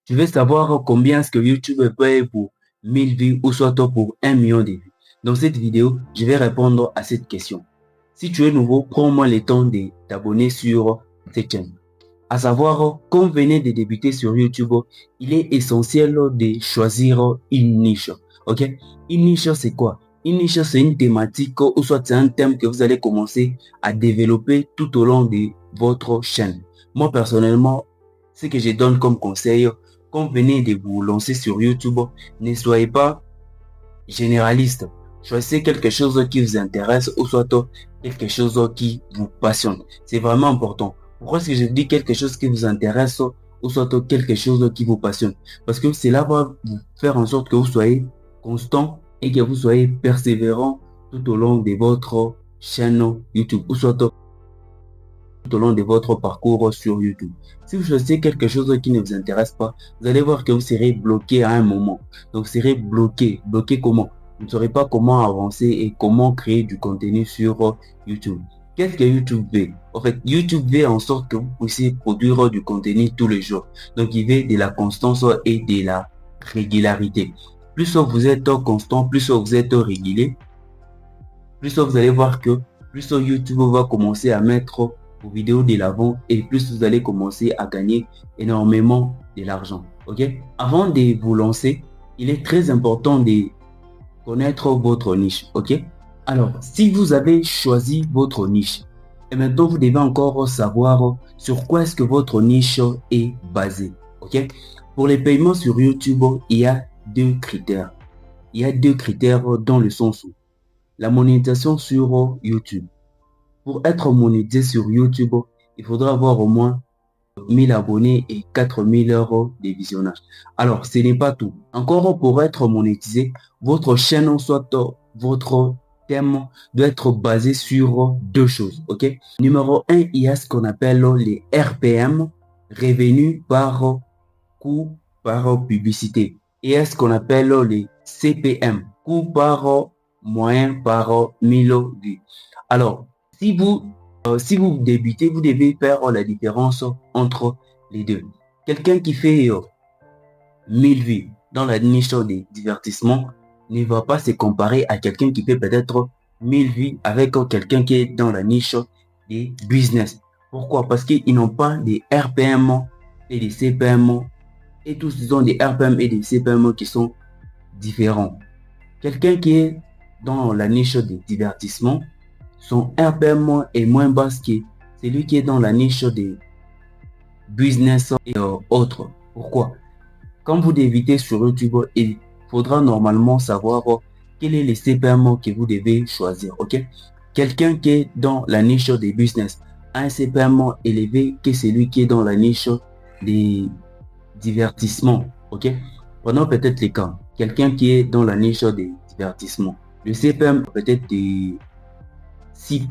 Tu veux savoir combien est-ce que YouTube paye pour 1000 vues ou soit pour 1 million de vues. Dans cette vidéo, je vais répondre à cette question. Si tu es nouveau, prends-moi le temps de t'abonner sur cette chaîne. À savoir, quand vous venez de débuter sur YouTube, il est essentiel de choisir une niche. Ok? Une niche, c'est quoi? Une niche, c'est une thématique ou soit c'est un thème que vous allez commencer à développer tout au long de votre chaîne. Moi, personnellement, ce que je donne comme conseil, quand vous venez de vous lancer sur YouTube, ne soyez pas généraliste. Choisissez quelque chose qui vous intéresse ou soit quelque chose qui vous passionne. C'est vraiment important. Pourquoi est-ce que je dis quelque chose qui vous intéresse ou soit quelque chose qui vous passionne? Parce que cela va vous faire en sorte que vous soyez constant et que vous soyez persévérant tout au long de votre chaîne YouTube ou soit tout au long de votre parcours sur YouTube. Si vous choisissez quelque chose qui ne vous intéresse pas, vous allez voir que vous serez bloqué à un moment. Donc, vous serez bloqué. Bloqué comment? Vous ne saurez pas comment avancer et comment créer du contenu sur YouTube. Qu'est-ce que YouTube veut? En fait, YouTube veut en sorte que vous puissiez produire du contenu tous les jours. Donc, il veut de la constance et de la régularité. Plus vous êtes constant, plus vous êtes régulier, plus vous allez voir que plus YouTube va commencer à mettre vos vidéos de l'avant et plus vous allez commencer à gagner énormément de l'argent. Ok? Avant de vous lancer, il est très important de connaître votre niche. Ok? Alors, si vous avez choisi votre niche, et maintenant vous devez encore savoir sur quoi est-ce que votre niche est basée. Ok? Pour les paiements sur YouTube, il y a deux critères. Il y a deux critères dans le sens où la monétisation sur YouTube. Pour être monétisé sur YouTube, il faudra avoir au moins 1000 abonnés et 4000 euros de visionnage. Alors, ce n'est pas tout. Encore pour être monétisé, votre chaîne, soit votre thème, doit être basé sur deux choses. Ok? Numéro un, il y a ce qu'on appelle les RPM, revenus par coût par publicité. Et il y a ce qu'on appelle les CPM, coût par moyen par 1000 vues. Alors, si vous débutez, vous devez faire la différence entre les deux. Quelqu'un qui fait 1000 vues dans la niche des divertissements ne va pas se comparer à quelqu'un qui fait peut-être 1000 vues avec quelqu'un qui est dans la niche des business. Pourquoi? Parce qu'ils n'ont pas des RPM et des CPM et tous ils ont des RPM et des CPM qui sont différents. Quelqu'un qui est dans la niche des divertissements, son RPM est moins bas que celui qui est dans la niche des business et autres. Pourquoi? Quand vous débutez sur YouTube, il faudra normalement savoir quel est le CPM que vous devez choisir. Ok? Quelqu'un qui est dans la niche des business a un CPM élevé que celui qui est dans la niche des divertissements. Ok? Prenons peut-être les cas. Quelqu'un qui est dans la niche des divertissements. Le CPM peut-être de 6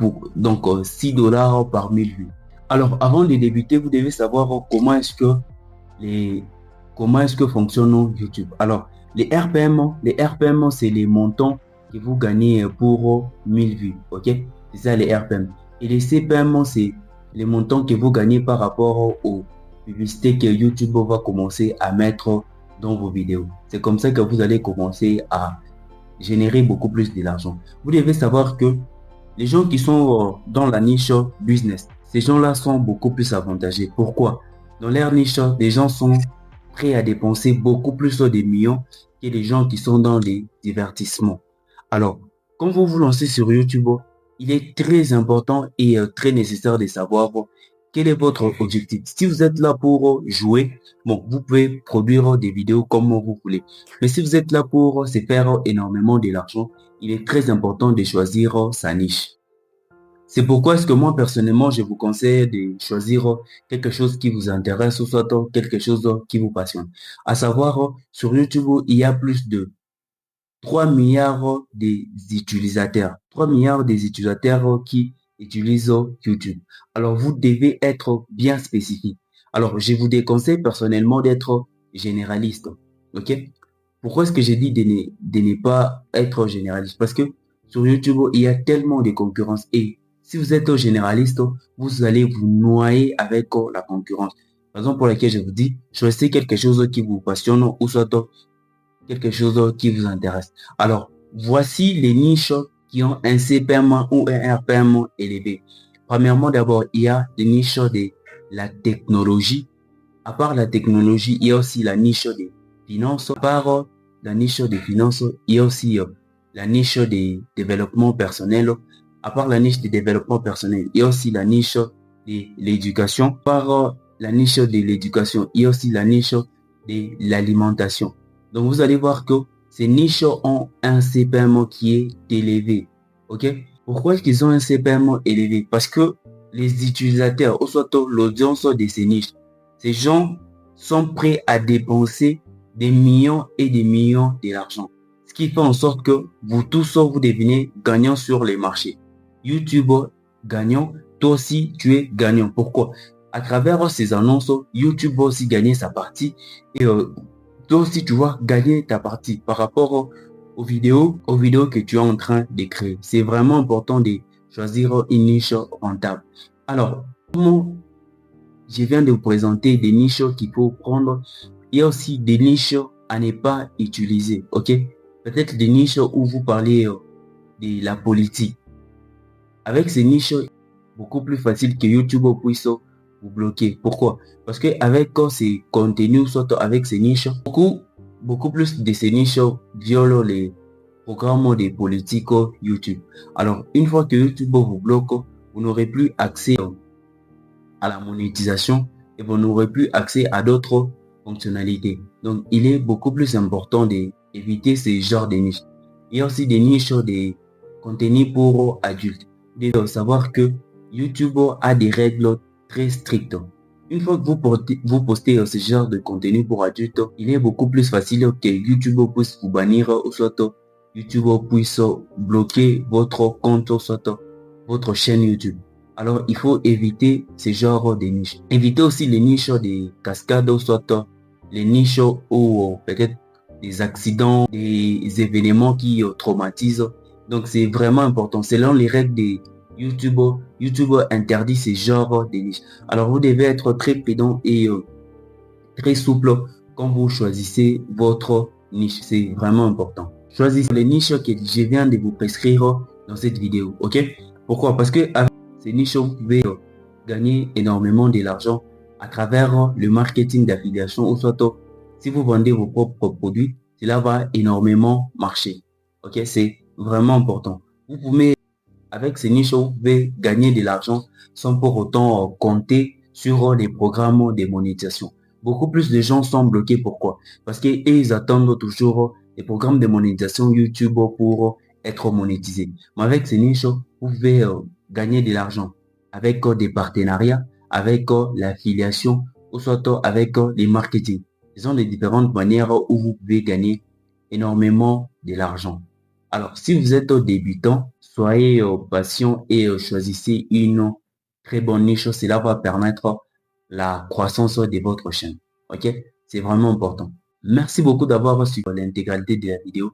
dollars par 1000 vues. Alors, avant de débuter, vous devez savoir comment est-ce que fonctionne YouTube. Alors, les RPM, c'est les montants que vous gagnez pour 1000 vues. Ok? C'est ça les RPM. Et les CPM, c'est les montants que vous gagnez par rapport aux publicités que YouTube va commencer à mettre dans vos vidéos. C'est comme ça que vous allez commencer à générer beaucoup plus de l'argent. Vous devez savoir que les gens qui sont dans la niche business, ces gens-là sont beaucoup plus avantagés. Pourquoi? Dans leur niche, les gens sont prêts à dépenser beaucoup plus de millions que les gens qui sont dans les divertissements. Alors, quand vous vous lancez sur YouTube, il est très important et très nécessaire de savoir quel est votre objectif. Si vous êtes là pour jouer, bon, vous pouvez produire des vidéos comme vous voulez. Mais si vous êtes là pour se faire énormément de l'argent, il est très important de choisir sa niche. C'est pourquoi est-ce que moi, personnellement, je vous conseille de choisir quelque chose qui vous intéresse ou soit quelque chose qui vous passionne. À savoir, sur YouTube, il y a plus de 3 milliards d'utilisateurs. 3 milliards des utilisateurs qui utilisent YouTube. Alors, vous devez être bien spécifique. Alors, je vous déconseille personnellement d'être généraliste. OK? Pourquoi est-ce que j'ai dit de ne pas être généraliste? Parce que sur YouTube, il y a tellement de concurrence. Et si vous êtes généraliste, vous allez vous noyer avec la concurrence. Raison pour laquelle je vous dis, choisissez quelque chose qui vous passionne ou soit quelque chose qui vous intéresse. Alors, voici les niches qui ont un CPM ou un RPM élevé. Premièrement, d'abord, il y a des niches de la technologie. À part la technologie, il y a aussi la niche des finances. À part la niche des finances, il y a aussi la niche des développements personnels. À part la niche des développements personnels, il y a aussi la niche de l'éducation. À part la niche de l'éducation, il y a aussi la niche de l'alimentation. Donc, vous allez voir que ces niches ont un CPM qui est élevé. OK? Pourquoi est-ce qu'ils ont un CPM élevé? Parce que les utilisateurs, ou soit l'audience de ces niches, ces gens sont prêts à dépenser des millions et des millions d'argent. Ce qui fait en sorte que vous tous, vous devenez gagnants sur les marchés. YouTube gagnant, toi aussi, tu es gagnant. Pourquoi? À travers ces annonces, YouTube va aussi gagner sa partie et toi aussi, tu vas gagner ta partie par rapport aux vidéos que tu es en train de créer. C'est vraiment important de choisir une niche rentable. Alors, comment je viens de vous présenter des niches qu'il faut prendre. Il y a aussi des niches à ne pas utiliser. OK? Peut-être des niches où vous parlez de la politique. Avec ces niches, beaucoup plus facile que YouTube puisse vous bloquer. Pourquoi? Parce que avec ces contenus, soit avec ces niches, beaucoup plus de ces niches violent les programmes de politique YouTube. Alors, une fois que YouTube vous bloque, vous n'aurez plus accès à la monétisation et vous n'aurez plus accès à d'autres fonctionnalités. Donc, il est beaucoup plus important d'éviter ces genres de niches. Il y a aussi des niches de contenu pour adultes. Vous devez savoir que YouTube a des règles très strictes. Une fois que vous postez ce genre de contenu pour adultes, il est beaucoup plus facile que YouTube puisse vous bannir ou soit YouTube puisse bloquer votre compte, soit votre chaîne YouTube. Alors, il faut éviter ce genre de niches. Évitez aussi les niches des cascades ou soit les niches où peut-être des accidents, des événements qui traumatisent. Donc, c'est vraiment important. Selon les règles de YouTube, YouTube interdit ce genre de niches. Alors, vous devez être très prudent et très souple quand vous choisissez votre niche. C'est vraiment important. Choisissez les niches que je viens de vous prescrire dans cette vidéo. OK? Pourquoi? Parce que avec ces niches, vous pouvez gagner énormément de l'argent à travers le marketing d'affiliation ou soit si vous vendez vos propres produits, cela va énormément marcher. OK? C'est vraiment important. Vous pouvez, avec ces niches, vous pouvez gagner de l'argent sans pour autant compter sur les programmes de monétisation. Beaucoup plus de gens sont bloqués. Pourquoi? Parce qu'ils attendent toujours les programmes de monétisation YouTube pour être monétisés. Mais avec ces niches, vous pouvez gagner de l'argent avec des partenariats, avec l'affiliation ou soit avec les marketing. Ce sont les différentes manières où vous pouvez gagner énormément de l'argent. Alors, si vous êtes débutant, soyez patient et choisissez une très bonne niche. Cela va permettre la croissance de votre chaîne. OK? C'est vraiment important. Merci beaucoup d'avoir suivi l'intégralité de la vidéo.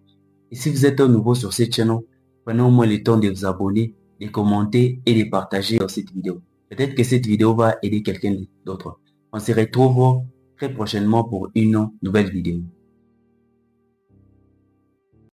Et si vous êtes nouveau sur cette chaîne, prenez au moins le temps de vous abonner, de commenter et de partager cette vidéo. Peut-être que cette vidéo va aider quelqu'un d'autre. On se retrouve très prochainement pour une nouvelle vidéo.